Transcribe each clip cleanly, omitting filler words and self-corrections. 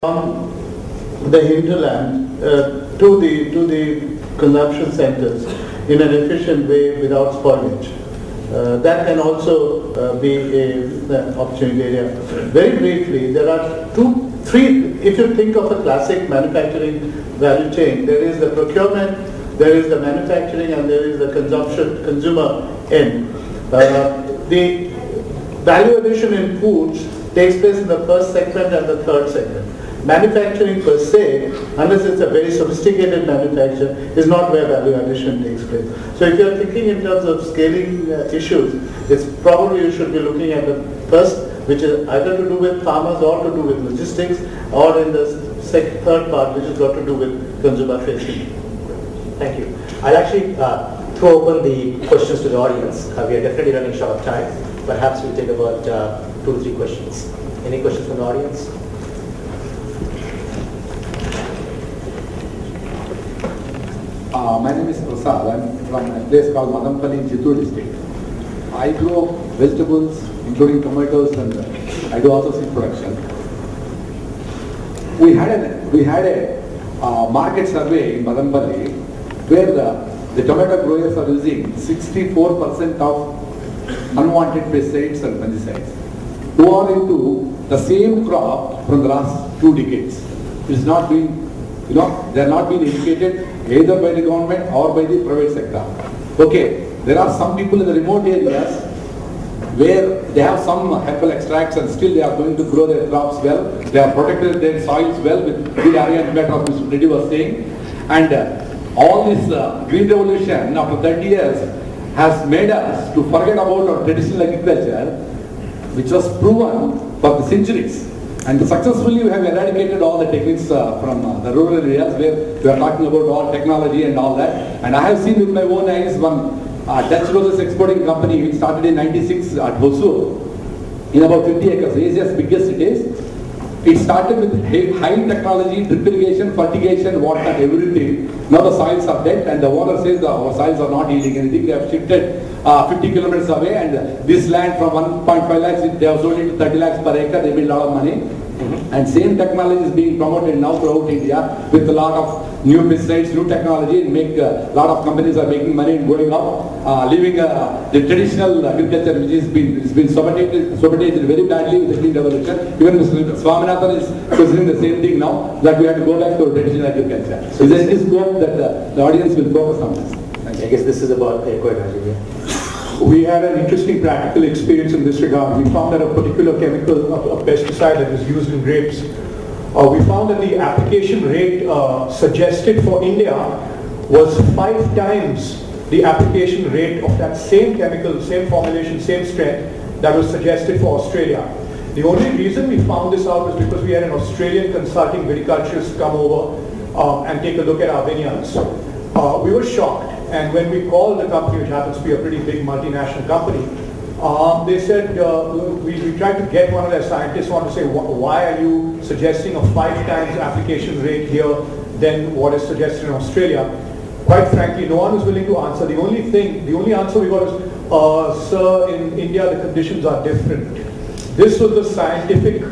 from the hinterland to the consumption centers in an efficient way without spoilage. That can also be an opportunity area. Very briefly, there are three, if you think of a classic manufacturing value chain, there is the procurement, there is the manufacturing, and there is the consumer end. The value addition in foods takes place in the first segment and the third segment. Manufacturing per se, unless it's a very sophisticated manufacture, is not where value addition takes place. So if you're thinking in terms of scaling issues, it's probably you should be looking at the first, which is either to do with farmers or to do with logistics, or in the third part, which has got to do with consumer facing. Thank you. I'll actually throw open the questions to the audience. We are definitely running short of time. Perhaps we'll take about 2 to 3 questions. Any questions from the audience? My name is Prasad. I'm from a place called Madampalli in Chittoor district. I grow vegetables, including tomatoes, and I do also seed production. We had a market survey in Madampalli where the tomato growers are using 64% of unwanted pesticides and fungicides, who are into the same crop from the last 2 decades. It's not been, they are not being educated either by the government or by the private sector. Okay, there are some people in the remote areas where they have some herbal extracts and still they are going to grow their crops well. They have protected their soils well with good area impact, as Mr. Reddy was saying. And all this green revolution after 30 years has made us to forget about our traditional agriculture, which was proven for the centuries. And successfully we have eradicated all the techniques from the rural areas where we are talking about all technology and all that. And I have seen with my own eyes one Dutch roses exporting company which started in '96 at Hosur in about 50 acres, Asia's biggest it is. It started with high technology, drip irrigation, fertigation, water, everything. Now the soils are dead and the owner says our soils are not yielding anything. They have shifted 50 kilometers away, and this land from 1.5 lakhs, they have sold it to 30 lakhs per acre. They made a lot of money. And same technology is being promoted now throughout India with a lot of new pesticides, new technology, and make a lot of companies are making money and going up, leaving the traditional agriculture which has been sabotaged very badly with the green revolution. Even Mr. Swaminathan is considering the same thing now, that we have to go back to traditional agriculture. So there is scope that the audience will focus on this. I guess this is about We had an interesting practical experience in this regard. We found that a particular chemical, a pesticide that is used in grapes, we found that the application rate suggested for India was 5 times the application rate of that same chemical, same formulation, same strength that was suggested for Australia. The only reason we found this out was because we had an Australian consulting viticulturist come over and take a look at our vineyards. We were shocked. And when we called the company, which happens to be a pretty big multinational company, they said, we tried to get one of their scientists on to say, why are you suggesting a 5 times application rate here than what is suggested in Australia? Quite frankly, no one was willing to answer. The only answer we got was, sir, in India the conditions are different. This was the scientific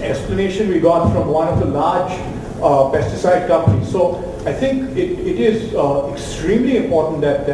explanation we got from one of the large pesticide companies. So I think it is extremely important that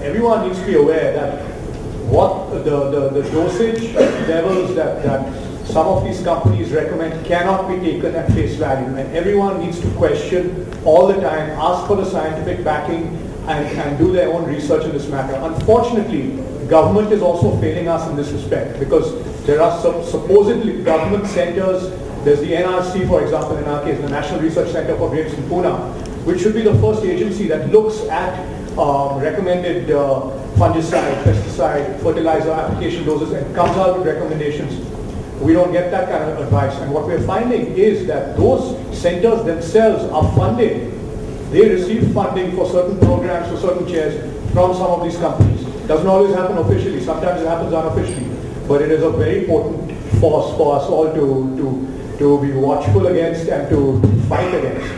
everyone needs to be aware that what the dosage levels that some of these companies recommend cannot be taken at face value, and everyone needs to question all the time, ask for the scientific backing, and do their own research in this matter. Unfortunately, government is also failing us in this respect, because there are supposedly government centers. There's the NRC, for example, in our case, the National Research Center for Grapes in Pune, which should be the first agency that looks at recommended fungicide, pesticide, fertilizer application doses and comes out with recommendations. We don't get that kind of advice. And what we're finding is that those centers themselves are funded. They receive funding for certain programs, for certain chairs from some of these companies. It doesn't always happen officially. Sometimes it happens unofficially. But it is a very potent force for us all to be watchful against and to fight against.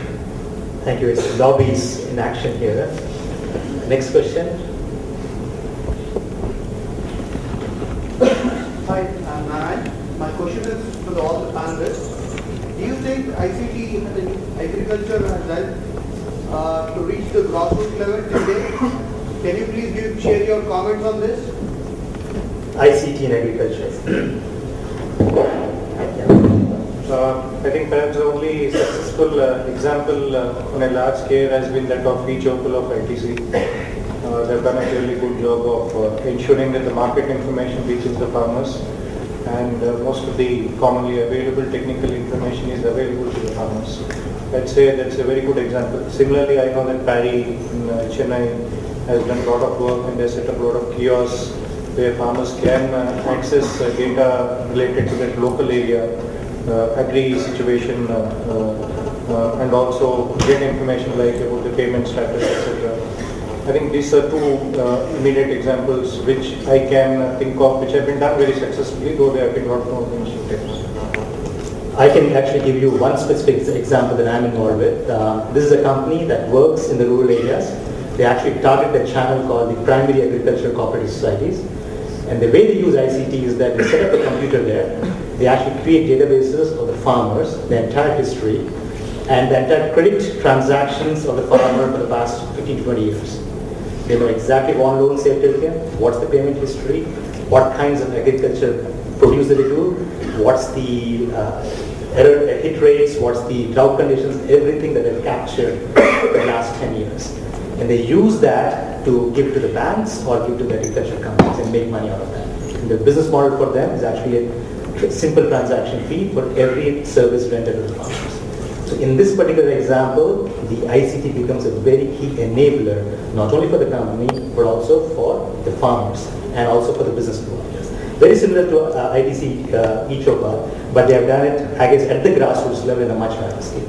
Thank you. It's lobbies in action here. Next question. Hi, I'm Narayan. My question is to all the panelists. Do you think ICT in agriculture has helped to reach the grassroots level today? Can you please share your comments on this? ICT in agriculture. I think perhaps the only successful example on a large scale has been that of e-Chopal of ITC. They've done a really good job of ensuring that the market information reaches the farmers, and most of the commonly available technical information is available to the farmers. I'd say that's a very good example. Similarly, I know that TiE in Chennai has done a lot of work, and they set up a lot of kiosks where farmers can access data related to that local area, agri situation, and also get information like about the payment status, etc. I think these are two immediate examples which I can think of, which have been done very successfully, though they have been not more initiatives. I can actually give you one specific example that I'm involved with. This is a company that works in the rural areas. They actually target a channel called the Primary Agricultural Cooperative Societies. And the way they use ICT is that they set up a computer there. They actually create databases of the farmers, the entire history, and the entire credit transactions of the farmer for the past 15 to 20 years. They know exactly what loans they have taken, what's the payment history, what kinds of agriculture produce that they do, what's the hit rates, what's the drought conditions, everything that they've captured for the last 10 years. And they use that to give to the banks or give to the agricultural companies and make money out of that. And the business model for them is actually a simple transaction fee for every service rendered to the farmers. So in this particular example, the ICT becomes a very key enabler, not only for the company, but also for the farmers and also for the business providers. Very similar to ITC e-Chopal, but they have done it, I guess, at the grassroots level in a much higher scale.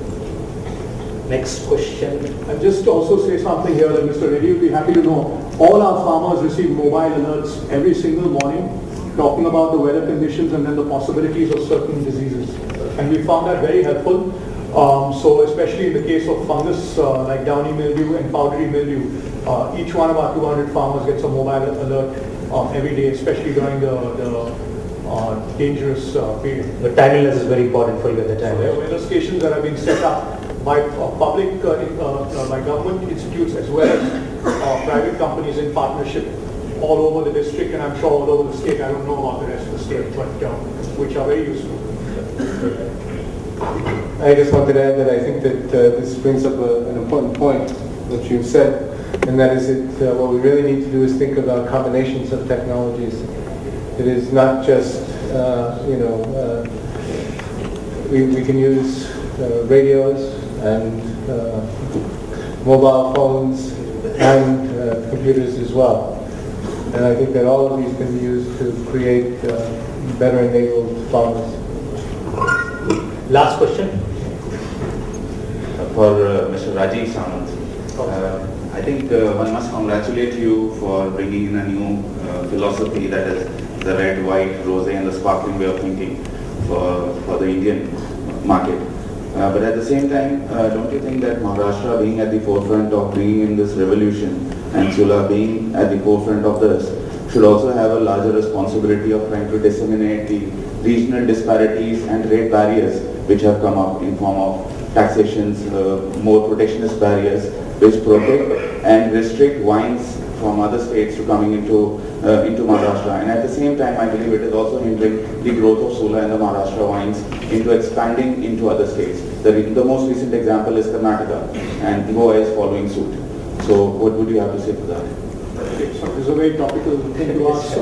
Next question. And just to also say something here that Mr. Reddy will be happy to know, all our farmers receive mobile alerts every single morning talking about the weather conditions and then the possibilities of certain diseases. And we found that very helpful. So especially in the case of fungus like downy mildew and powdery mildew, each one of our 200 farmers gets a mobile alert every day, especially during the dangerous period. But timeliness is very important for you at the time. So there are weather stations that have been set up by public, by government institutes as well as private companies in partnership all over the district, and I'm sure all over the state. I don't know about the rest of the state, but which are very useful. I just wanted to add that I think that this brings up an important point that you've said, and that is that what we really need to do is think about combinations of technologies. It is not just, we can use radios and mobile phones and computers as well. And I think that all of these can be used to create better enabled farmers. Last question. For Mr. Rajiv Samant. I think one must congratulate you for bringing in a new philosophy, that is the red, white, rosé and the sparkling way of thinking for the Indian market. But at the same time, don't you think that Maharashtra being at the forefront of bringing in this revolution and Sula being at the forefront of this should also have a larger responsibility of trying to disseminate the regional disparities and rate barriers which have come up in form of taxations, more protectionist barriers which protect and restrict wines from other states to coming into Maharashtra. And at the same time, I believe it is also hindering the growth of Sula and the Maharashtra wines into expanding into other states. The most recent example is Karnataka, and Goa is following suit. So what would you have to say to that? So this is a very topical thing to ask.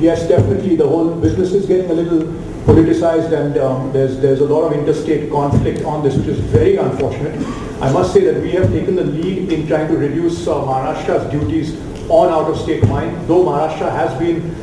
Yes, definitely the whole business is getting a little politicized, and there's a lot of interstate conflict on this, which is very unfortunate. I must say that we have taken the lead in trying to reduce Maharashtra's duties on out-of-state wine, though Maharashtra has been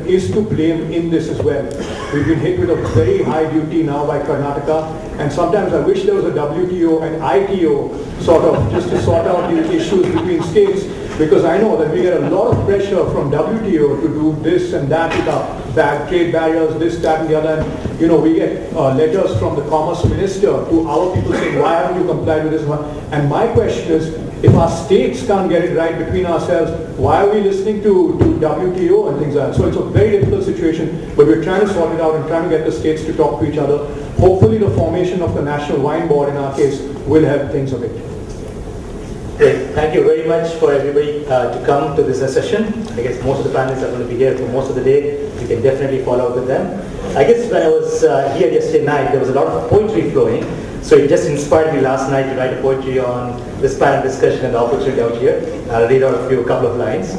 is to blame in this as well. We've been hit with a very high duty now by Karnataka, and sometimes I wish there was a WTO and ITO sort of just to sort out the issues between states, because I know that we get a lot of pressure from WTO to do this and that with our trade barriers, this, that and the other. And we get letters from the Commerce Minister to our people saying, why haven't you complied with this one? And my question is, if our states can't get it right between ourselves, why are we listening to WTO and things like that? So it's a very difficult situation, but we're trying to sort it out and trying to get the states to talk to each other. hopefully the formation of the National Wine Board in our case will help things a bit. Great. Thank you very much for everybody to come to this session. I guess most of the panelists are going to be here for most of the day. You can definitely follow up with them. I guess when I was here yesterday night, there was a lot of poetry flowing. So it just inspired me last night to write a poetry on this panel discussion and the opportunity out here. I'll read out a couple of lines,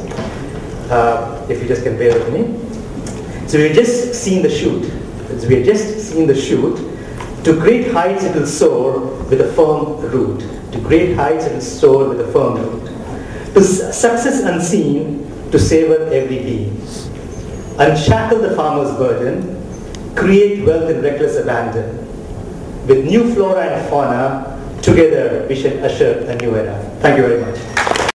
if you just can bear with me. So we've just seen the shoot. We have just seen the shoot. To great heights it will soar with a firm root. To great heights it will soar with a firm root. To success unseen, to savor every beam. Unshackle the farmer's burden, create wealth in reckless abandon. With new flora and fauna, together we shall usher a new era. Thank you very much.